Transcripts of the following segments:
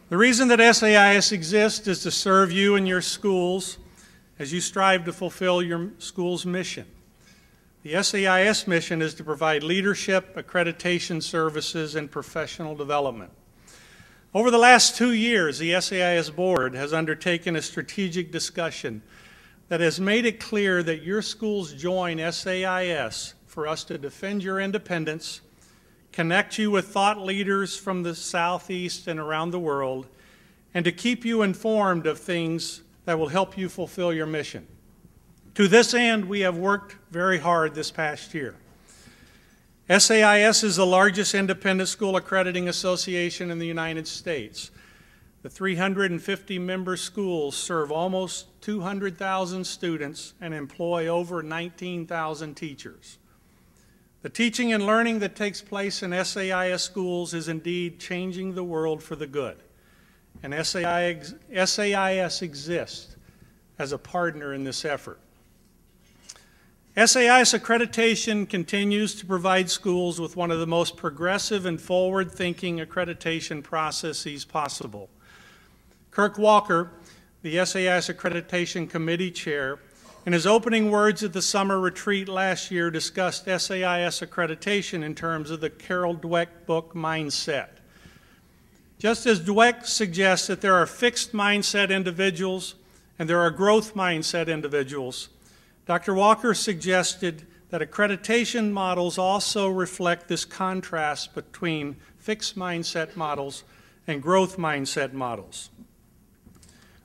The reason that SAIS exists is to serve you and your schools as you strive to fulfill your school's mission. The SAIS mission is to provide leadership, accreditation services, and professional development. Over the last 2 years, the SAIS board has undertaken a strategic discussion that has made it clear that your schools join SAIS for us to defend your independence, connect you with thought leaders from the Southeast and around the world, and to keep you informed of things that will help you fulfill your mission. To this end, we have worked very hard this past year. SAIS is the largest independent school accrediting association in the United States. The 350 member schools serve almost 200,000 students and employ over 19,000 teachers. The teaching and learning that takes place in SAIS schools is indeed changing the world for the good. And SAIS exists as a partner in this effort. SAIS accreditation continues to provide schools with one of the most progressive and forward-thinking accreditation processes possible. Kirk Walker, the SAIS Accreditation Committee Chair, in his opening words at the summer retreat last year discussed SAIS accreditation in terms of the Carol Dweck book Mindset. Just as Dweck suggests that there are fixed mindset individuals and there are growth mindset individuals, Dr. Walker suggested that accreditation models also reflect this contrast between fixed mindset models and growth mindset models.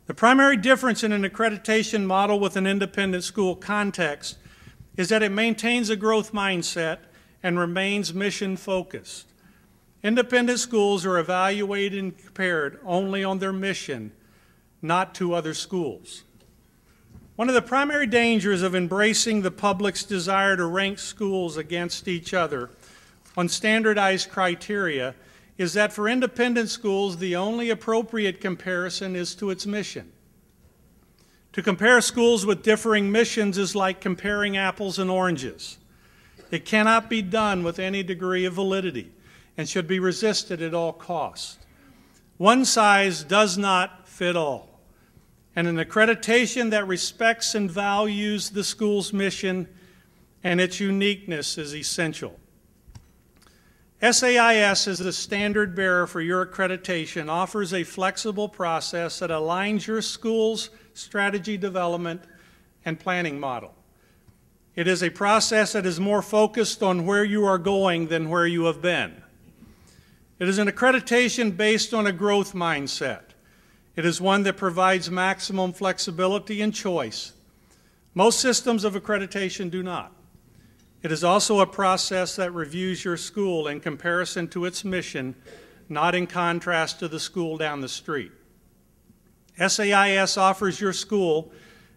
The primary difference in an accreditation model with an independent school context is that it maintains a growth mindset and remains mission-focused. Independent schools are evaluated and compared only on their mission, not to other schools. One of the primary dangers of embracing the public's desire to rank schools against each other on standardized criteria is that for independent schools, the only appropriate comparison is to its mission. To compare schools with differing missions is like comparing apples and oranges. It cannot be done with any degree of validity and should be resisted at all costs. One size does not fit all, and an accreditation that respects and values the school's mission and its uniqueness is essential. SAIS, as the standard bearer for your accreditation, offers a flexible process that aligns your school's strategy development and planning model. It is a process that is more focused on where you are going than where you have been. It is an accreditation based on a growth mindset. It is one that provides maximum flexibility and choice. Most systems of accreditation do not. It is also a process that reviews your school in comparison to its mission, not in contrast to the school down the street. SAIS offers your school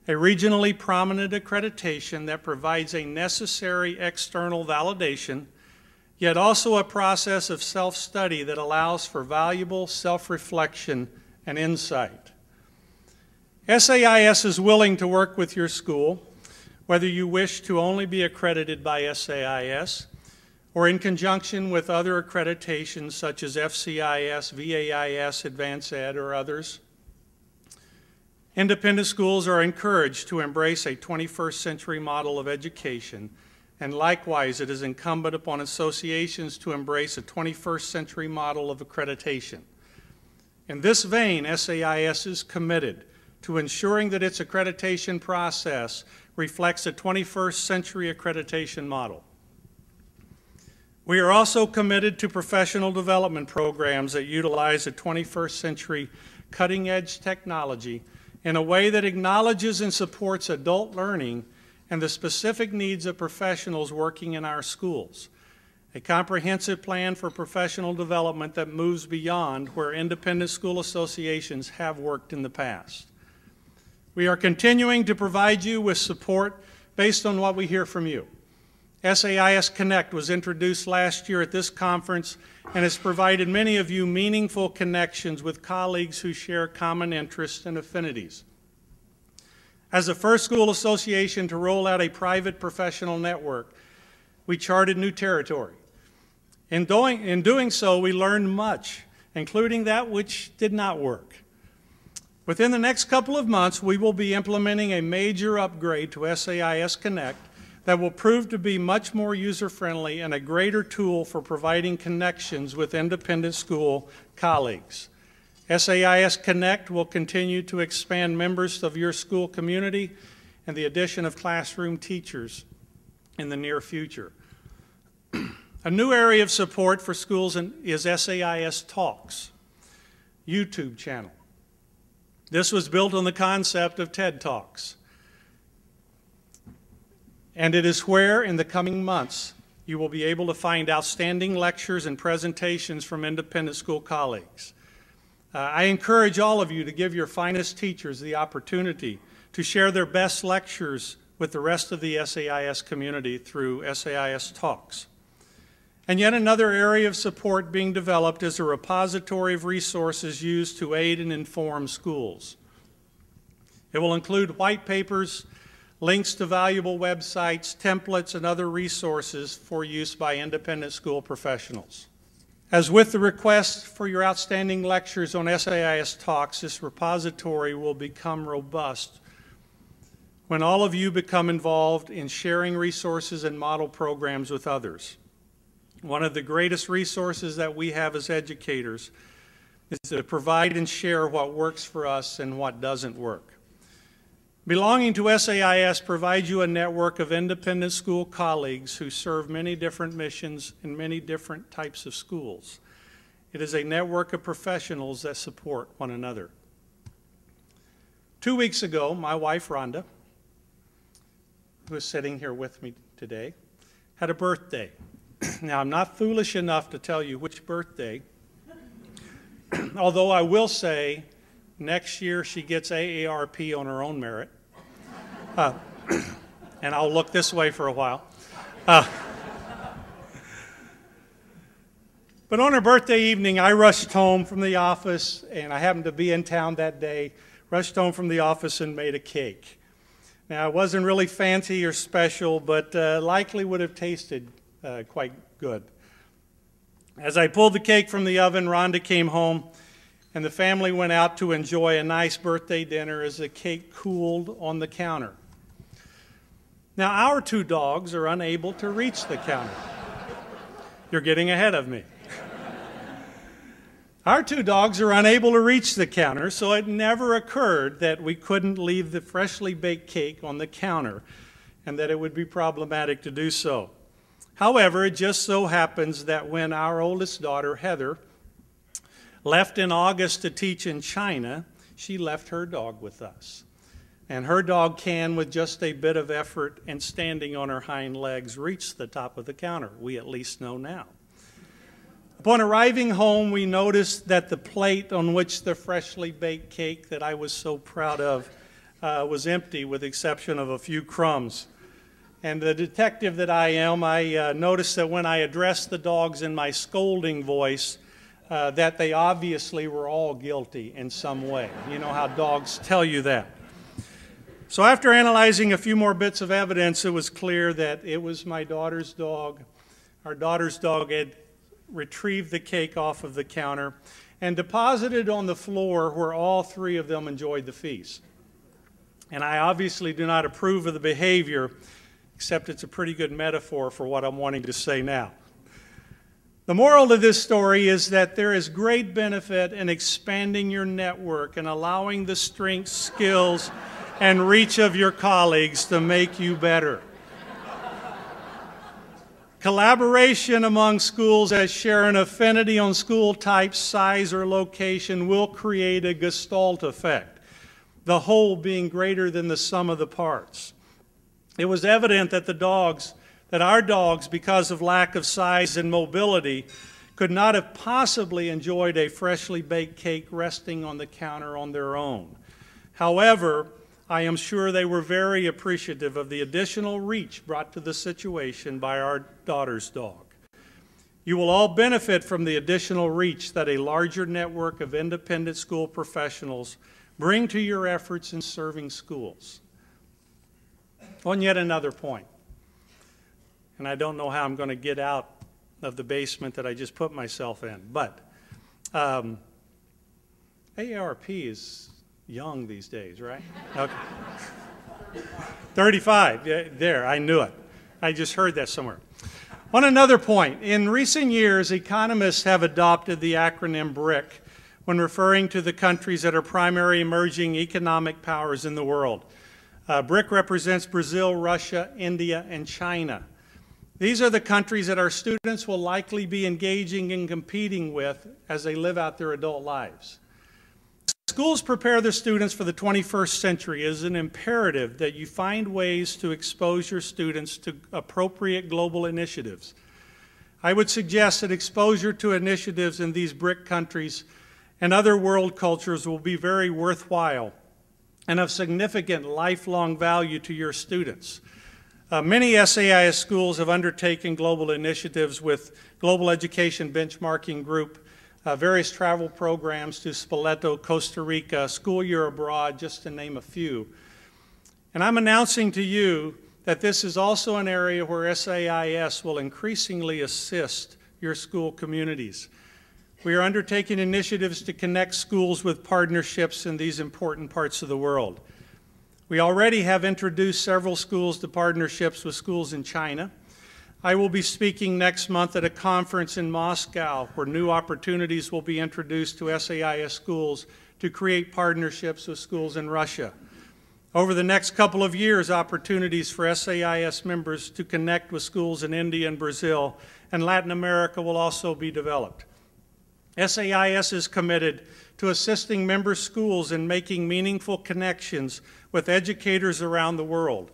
a regionally prominent accreditation that provides a necessary external validation, yet also a process of self-study that allows for valuable self-reflection and insight. SAIS is willing to work with your school, whether you wish to only be accredited by SAIS or in conjunction with other accreditations such as FCIS, VAIS, Advanced Ed, or others. Independent schools are encouraged to embrace a 21st century model of education, and likewise it is incumbent upon associations to embrace a 21st century model of accreditation. In this vein, SAIS is committed to ensuring that its accreditation process reflects a 21st century accreditation model. We are also committed to professional development programs that utilize a 21st century cutting-edge technology in a way that acknowledges and supports adult learning and the specific needs of professionals working in our schools. A comprehensive plan for professional development that moves beyond where independent school associations have worked in the past. We are continuing to provide you with support based on what we hear from you. SAIS Connect was introduced last year at this conference and has provided many of you meaningful connections with colleagues who share common interests and affinities. As the first school association to roll out a private professional network, we charted new territory. In doing so, we learned much including that which did not work. Within the next couple of months, we will be implementing a major upgrade to SAIS Connect that will prove to be much more user-friendly and a greater tool for providing connections with independent school colleagues. SAIS Connect will continue to expand members of your school community and the addition of classroom teachers in the near future. A new area of support for schools is SAIS Talks, YouTube channel. This was built on the concept of TED Talks. And it is where, in the coming months, you will be able to find outstanding lectures and presentations from independent school colleagues. I encourage all of you to give your finest teachers the opportunity to share their best lectures with the rest of the SAIS community through SAIS Talks. And yet another area of support being developed is a repository of resources used to aid and inform schools. It will include white papers, links to valuable websites, templates, and other resources for use by independent school professionals. As with the request for your outstanding lectures on SAIS Talks, this repository will become robust when all of you become involved in sharing resources and model programs with others. One of the greatest resources that we have as educators is to provide and share what works for us and what doesn't work. Belonging to SAIS provides you a network of independent school colleagues who serve many different missions in many different types of schools. It is a network of professionals that support one another. 2 weeks ago, my wife, Rhonda, who is sitting here with me today, had a birthday. Now, I'm not foolish enough to tell you which birthday, although I will say next year she gets AARP on her own merit. And I'll look this way for a while. But on her birthday evening, I rushed home from the office, and I happened to be in town that day, rushed home from the office and made a cake. Now, it wasn't really fancy or special, but likely would have tasted quite good. As I pulled the cake from the oven, Rhonda came home, and the family went out to enjoy a nice birthday dinner as the cake cooled on the counter. Now, our 2 dogs are unable to reach the counter. You're getting ahead of me. Our 2 dogs are unable to reach the counter, so it never occurred that we couldn't leave the freshly baked cake on the counter and that it would be problematic to do so. However, it just so happens that when our oldest daughter, Heather, left in August to teach in China, she left her dog with us. And her dog can, with just a bit of effort and standing on her hind legs, reach the top of the counter. We at least know now. Upon arriving home, we noticed that the plate on which the freshly baked cake that I was so proud of was empty, with the exception of a few crumbs. And the detective that I am, I noticed that when I addressed the dogs in my scolding voice, that they obviously were all guilty in some way. You know how dogs tell you that. So after analyzing a few more bits of evidence, it was clear that it was my daughter's dog. Our daughter's dog had retrieved the cake off of the counter and deposited on the floor where all 3 of them enjoyed the feast. And I obviously do not approve of the behavior, except it's a pretty good metaphor for what I'm wanting to say now. The moral of this story is that there is great benefit in expanding your network and allowing the strengths, skills, and reach of your colleagues to make you better. Collaboration among schools that share an affinity on school type, size, or location will create a gestalt effect, the whole being greater than the sum of the parts. It was evident that our dogs, because of lack of size and mobility, could not have possibly enjoyed a freshly baked cake resting on the counter on their own. However, I am sure they were very appreciative of the additional reach brought to the situation by our daughter's dog. You will all benefit from the additional reach that a larger network of independent school professionals bring to your efforts in serving schools. On yet another point, and I don't know how I'm going to get out of the basement that I just put myself in, but AARP is young these days, right? Okay. 35, yeah, there, I knew it. I just heard that somewhere. On another point, in recent years, economists have adopted the acronym BRIC when referring to the countries that are primary emerging economic powers in the world. BRIC represents Brazil, Russia, India, and China. These are the countries that our students will likely be engaging and competing with as they live out their adult lives. Schools prepare their students for the 21st century. It is an imperative that you find ways to expose your students to appropriate global initiatives. I would suggest that exposure to initiatives in these BRIC countries and other world cultures will be very worthwhile and of significant lifelong value to your students. Many SAIS schools have undertaken global initiatives with Global Education Benchmarking Group, various travel programs to Spoleto, Costa Rica, school year abroad, just to name a few. And I'm announcing to you that this is also an area where SAIS will increasingly assist your school communities. We are undertaking initiatives to connect schools with partnerships in these important parts of the world. We already have introduced several schools to partnerships with schools in China. I will be speaking next month at a conference in Moscow where new opportunities will be introduced to SAIS schools to create partnerships with schools in Russia. Over the next couple of years, opportunities for SAIS members to connect with schools in India and Brazil and Latin America will also be developed. SAIS is committed to assisting member schools in making meaningful connections with educators around the world.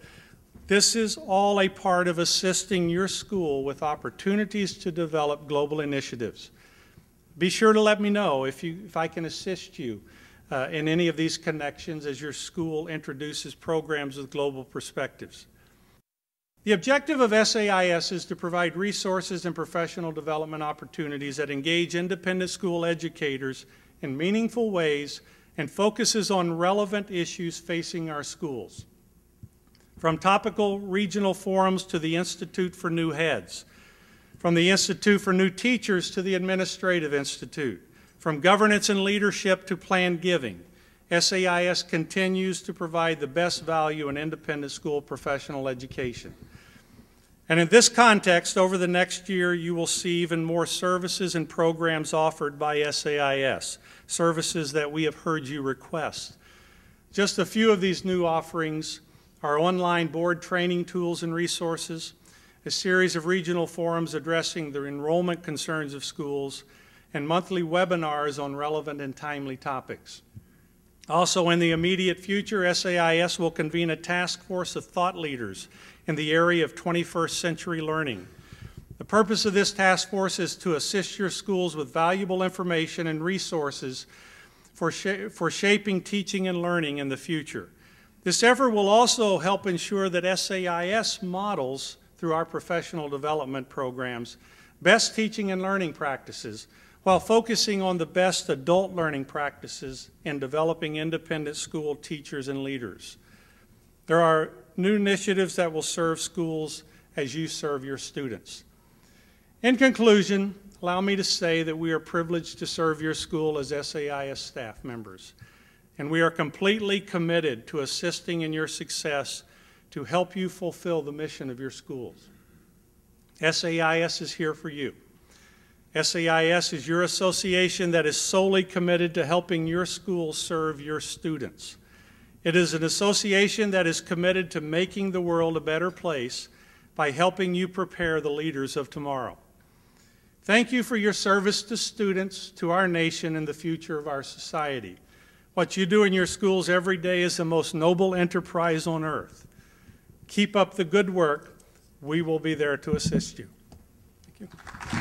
This is all a part of assisting your school with opportunities to develop global initiatives. Be sure to let me know if I can assist you in any of these connections as your school introduces programs with global perspectives. The objective of SAIS is to provide resources and professional development opportunities that engage independent school educators in meaningful ways and focuses on relevant issues facing our schools. From topical regional forums to the Institute for New Heads, from the Institute for New Teachers to the Administrative Institute, from governance and leadership to planned giving, SAIS continues to provide the best value in independent school professional education. And in this context, over the next year, you will see even more services and programs offered by SAIS, services that we have heard you request. Just a few of these new offerings are online board training tools and resources, a series of regional forums addressing the enrollment concerns of schools, and monthly webinars on relevant and timely topics. Also, in the immediate future, SAIS will convene a task force of thought leaders in the area of 21st century learning. The purpose of this task force is to assist your schools with valuable information and resources for shaping teaching and learning in the future. This effort will also help ensure that SAIS models, through our professional development programs, best teaching and learning practices, while focusing on the best adult learning practices in developing independent school teachers and leaders. There are new initiatives that will serve schools as you serve your students. In conclusion, allow me to say that we are privileged to serve your school as SAIS staff members, and we are completely committed to assisting in your success to help you fulfill the mission of your schools. SAIS is here for you. SAIS is your association that is solely committed to helping your school serve your students. It is an association that is committed to making the world a better place by helping you prepare the leaders of tomorrow. Thank you for your service to students, to our nation, and the future of our society. What you do in your schools every day is the most noble enterprise on earth. Keep up the good work. We will be there to assist you. Thank you.